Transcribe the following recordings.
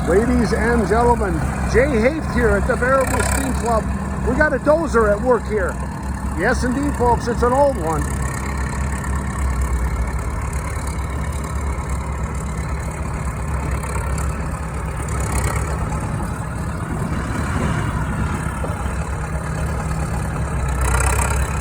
Ladies and gentlemen, Jay Haft here at the Baraboo Steam Club. We got a dozer at work here. Yes, indeed, folks, it's an old one.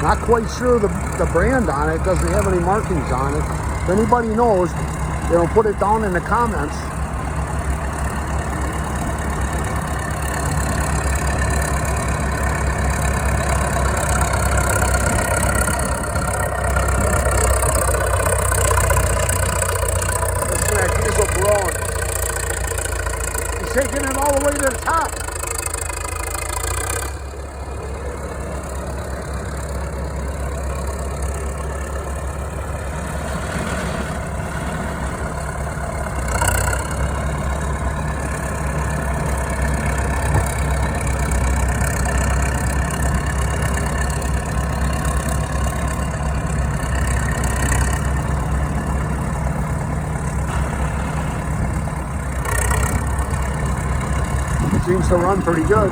Not quite sure the brand on it. Doesn't have any markings on it. If anybody knows, put it down in the comments. He's taking it all the way to the top. Seems to run pretty good.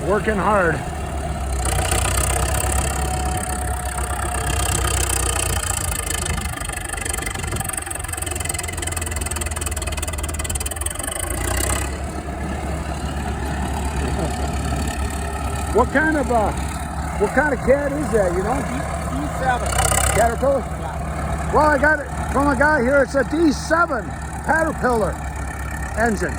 Working hard. What kind of cat is that, you know? D7. Caterpillar? Yeah. Well, I got it from a guy here. It's a D7 Caterpillar engine.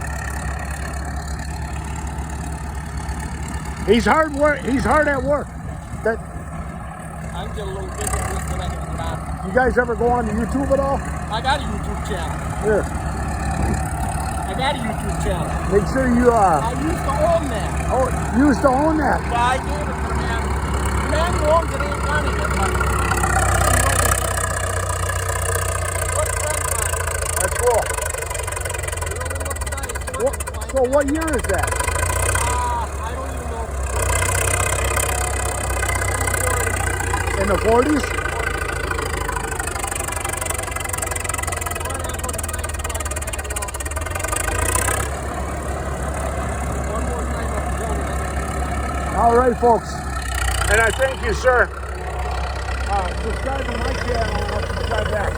He's hard at work. That I'm just a little bigger than this than I can get on. you guys ever go on to YouTube at all? I got a YouTube channel. Here, I got a YouTube channel. make sure you I used to own that. oh, you used to own that. But I gave it to the man. The man who owns it ain't running it, but That's cool. So what year is that? I don't even know. In the 40s? All right, folks. And I thank you, sir. Subscribe to my channel and I'll subscribe back.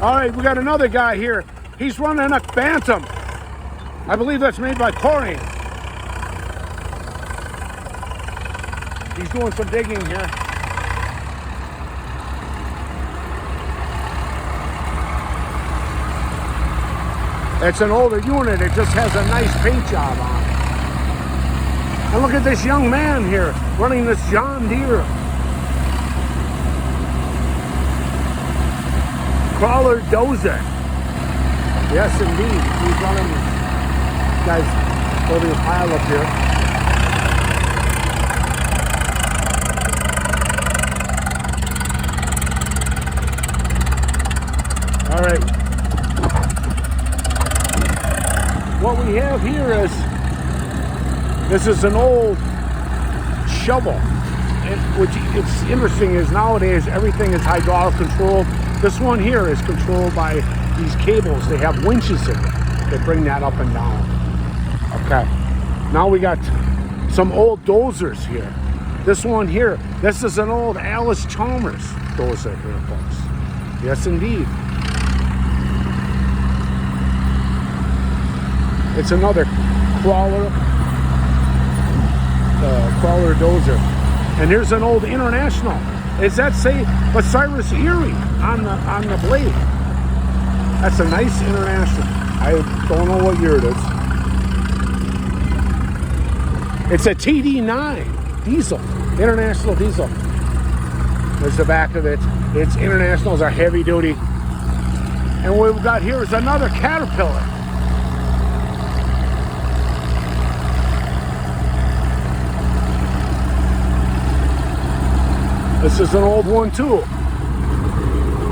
All right, we got another guy here. He's running a Phantom. I believe that's made by Corey. He's doing some digging here. It's an older unit. It just has a nice paint job on it. And look at this young man here running this John Deere crawler dozer. Yes, indeed. He's running this. Guys, building a pile up here. All right. What we have here is, this is an old shovel. And which it's interesting is nowadays everything is hydraulic controlled. This one here is controlled by these cables. They have winches in it that bring that up and down. Okay. Now we got some old dozers here. This one here, this is an old Alice Chalmers dozer here, folks. Yes, indeed. It's another crawler dozer. And here's an old International. Is that say Osiris Erie on the blade? That's a nice International. I don't know what year it is. It's a TD9 diesel, International diesel. There's the back of it. It's Internationals are heavy duty. And what we've got here is another Caterpillar. This is an old one too.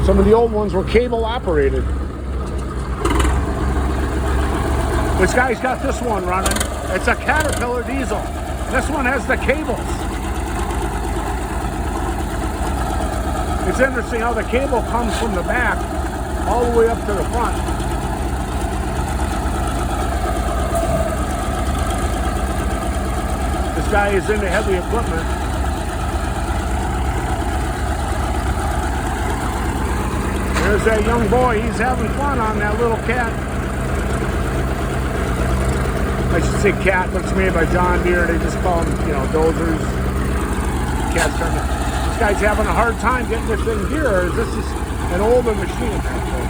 Some of the old ones were cable operated. This guy's got this one running. It's a Caterpillar diesel. This one has the cables. It's interesting how the cable comes from the back all the way up to the front. This guy is into heavy equipment. There's that young boy. He's having fun on that little cat. I should say cat, but it's made by John Deere. They just call them, you know, dozers. Cat's trying to... This guy's having a hard time getting this thing gear. This is an older machine, actually.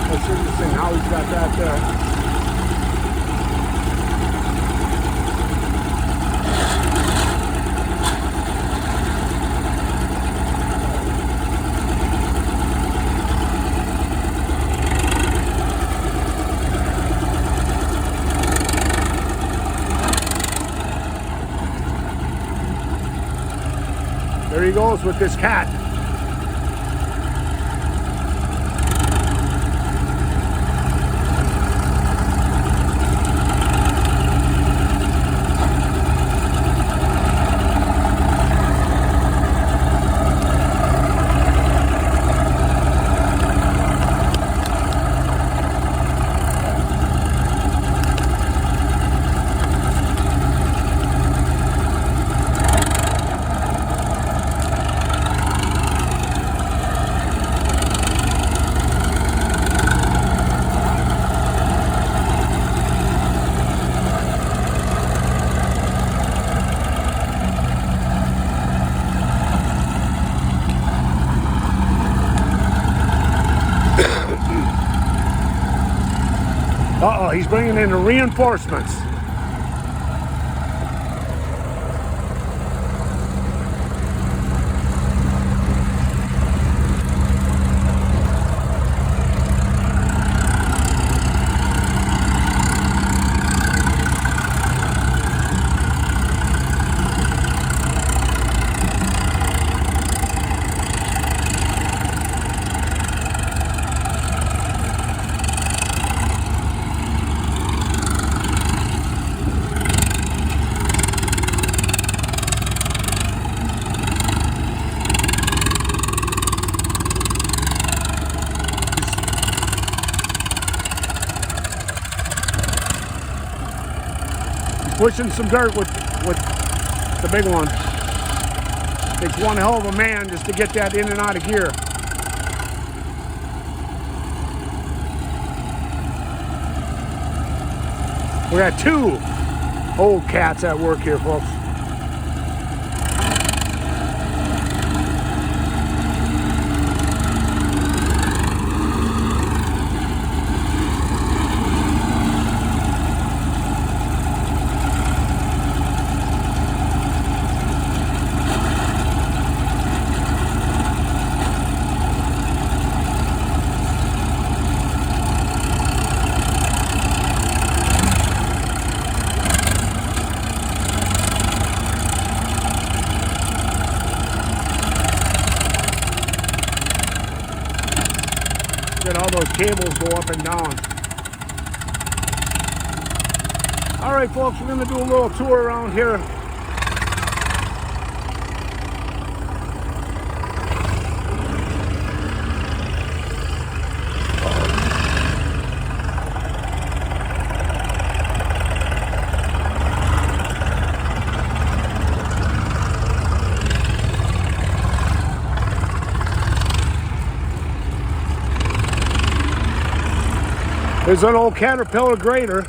That's interesting how he's got that there. There he goes with this cat. Uh-oh, he's bringing in the reinforcements. Pushing some dirt with the big one. Takes one hell of a man just to get that in and out of gear. We got two old cats at work here, folks. All those cables go up and down. All right, folks, we're going to do a little tour around here. There's an old Caterpillar grader.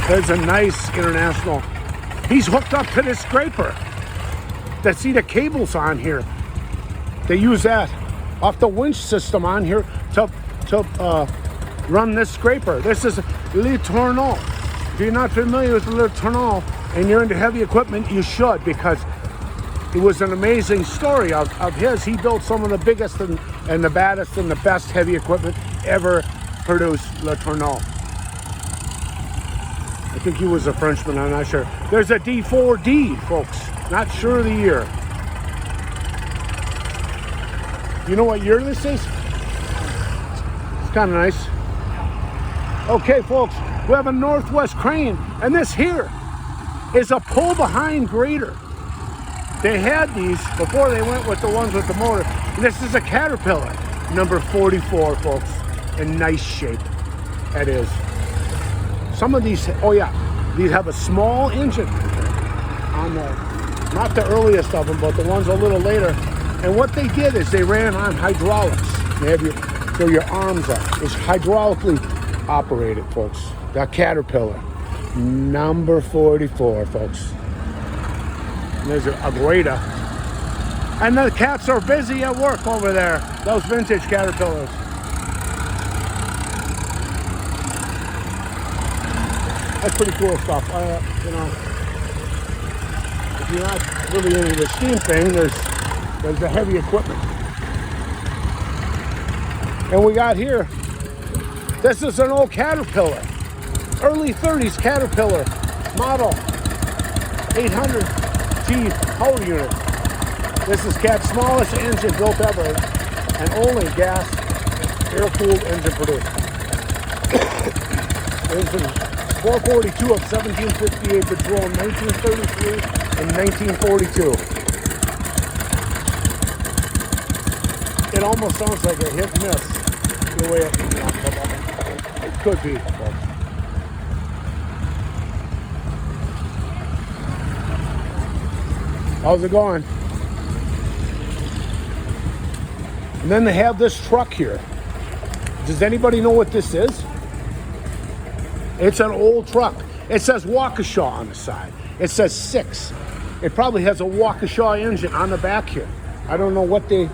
There's a nice international. He's hooked up to this scraper. See the cables on here. They use that off the winch system on here to run this scraper. This is Le Tourneau. If you're not familiar with Le Tourneau and you're into heavy equipment, you should, because it was an amazing story of his. He built some of the biggest and the baddest and the best heavy equipment ever produced, Le Tourneau. I think he was a Frenchman, I'm not sure. There's a D4D, folks. Not sure of the year. You know what year this is? It's kind of nice. Okay, folks, we have a Northwest crane, and this here is a pull-behind grader. They had these before they went with the ones with the motor. And this is a Caterpillar, number 44, folks. In nice shape, that is. Some of these, oh yeah, these have a small engine on the, not the earliest of them, but the ones a little later. And what they did is they ran on hydraulics. They have your arms up. It's hydraulically operated, folks. That Caterpillar, number 44, folks. And there's a grader. And the cats are busy at work over there. Those vintage Caterpillars. That's pretty cool stuff. You know, if you're not really into the steam thing, there's the heavy equipment. And we got here, this is an old Caterpillar, early 30s Caterpillar model 800T power unit. This is Cat's smallest engine built ever, and only gas air-cooled engine produced. Engine 442 of 1758 to drill in 1933 and 1942. It almost sounds like a hit and miss the way it could be. How's it going? And then they have this truck here. Does anybody know what this is? It's an old truck. It says Waukesha on the side. It says 6. It probably has a Waukesha engine on the back here. I don't know what they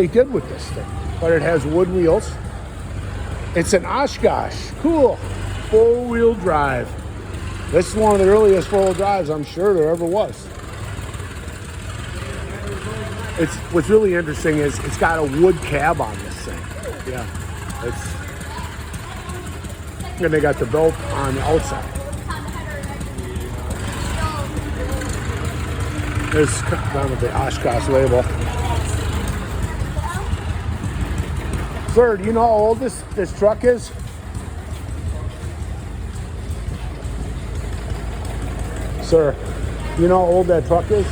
did with this thing, but it has wood wheels. It's an Oshkosh. Cool. 4-wheel drive. This is one of the earliest 4-wheel drives I'm sure there ever was. What's really interesting is it's got a wood cab on this thing. Yeah. And they got the belt on the outside. There's down with the Oshkosh label. Sir, do you know how old this truck is? Sir, do you know how old that truck is? I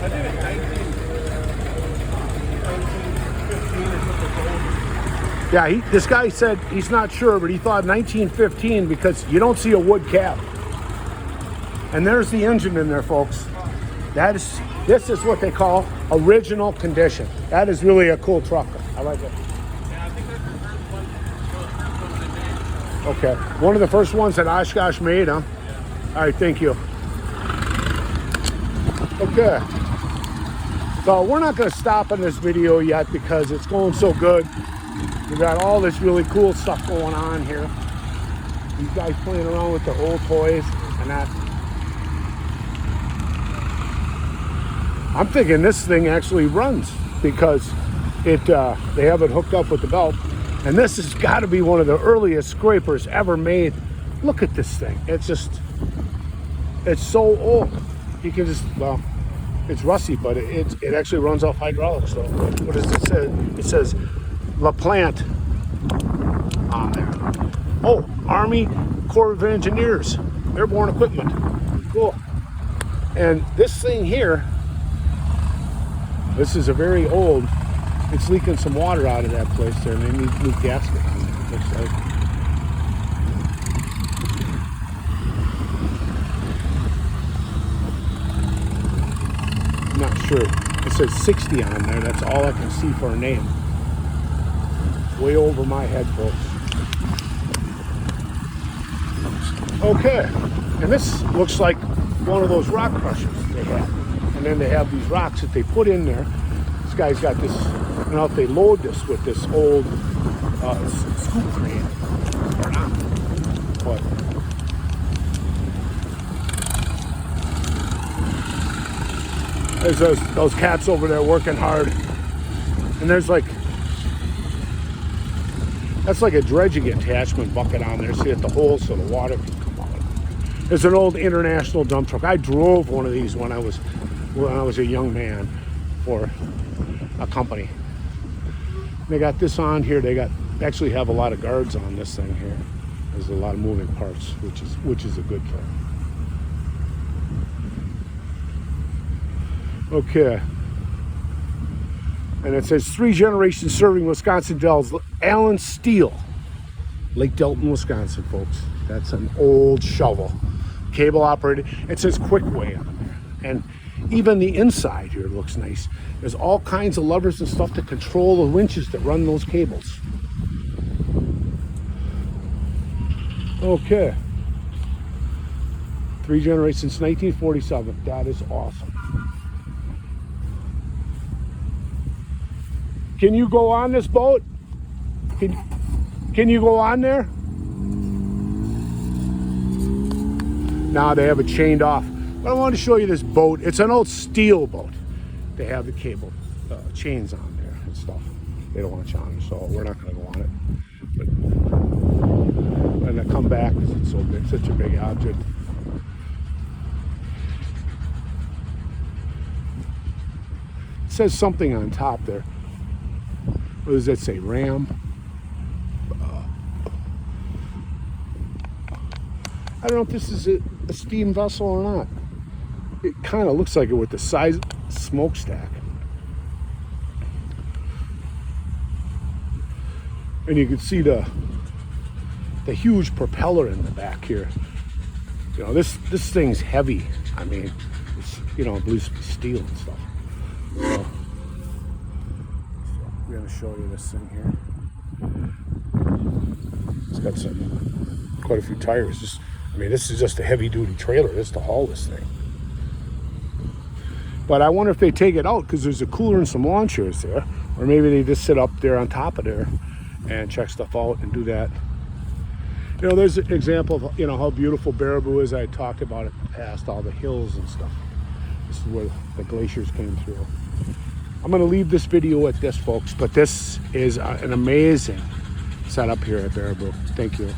think it's 1915 or something. Yeah, this guy said he's not sure, but he thought 1915 because you don't see a wood cab. And there's the engine in there, folks. This is what they call original condition. That is really a cool truck. I like it. Yeah, I think that's the first one they made. Okay, one of the first ones that Oshkosh made, huh? Yeah. All right, thank you. Okay. So we're not going to stop in this video yet because it's going so good. We got all this really cool stuff going on here. These guys playing around with their old toys and that. I'm thinking this thing actually runs because they have it hooked up with the belt. And this has got to be one of the earliest scrapers ever made. Look at this thing. It's so old. You can just, well, it's rusty, but it actually runs off hydraulics. So what does it say? It says La Plante on there. Oh, Army Corps of Engineers, airborne equipment. Cool. And this thing here, this is a very old, it's leaking some water out of that place there, and they need new gaskets. Looks like. I'm not sure. It says 60 on there. That's all I can see for a name. Way over my head, folks. Okay, and this looks like one of those rock crushers they have. And then they have these rocks that they put in there. This guy's got this, I don't know if they load this with this old scoop crane or not. But there's those cats over there working hard. And there's like, that's like a dredging attachment bucket on there. See at the hole so the water can come out. There's an old international dump truck. I drove one of these when I was a young man for a company. They got this on here. They actually have a lot of guards on this thing here. There's a lot of moving parts, which is a good thing. Okay. And it says 3 generations serving Wisconsin Dells. Allen Steel, Lake Delton, Wisconsin, folks. That's an old shovel, cable operated. It says Quickway on there, and even the inside here looks nice. There's all kinds of levers and stuff to control the winches that run those cables. Okay. 3 generations since 1947. That is awesome. Can you go on this boat? Can you go on there? Now they have it chained off. But I want to show you this boat. It's an old steel boat. They have the cable chains on there and stuff. They don't want you on it, so we're not going to go on it. But when I come back, because it's so big, such a big object. It says something on top there. What does that say? Ram? I don't know if this is a steam vessel or not. It kind of looks like it with the size smokestack. And you can see the huge propeller in the back here. You know, this thing's heavy. I mean, it's, you know, it believes to be steel and stuff. So, we're going to show you this thing here. It's got quite a few tires. I mean, this is just a heavy-duty trailer just to haul this thing. But I wonder if they take it out because there's a cooler and some lawn chairs there. Or maybe they just sit up there on top of there and check stuff out and do that. You know, there's an example of, you know, how beautiful Baraboo is. I talked about it in the past, all the hills and stuff. This is where the glaciers came through. I'm going to leave this video at this, folks, but this is an amazing setup here at Baraboo. Thank you.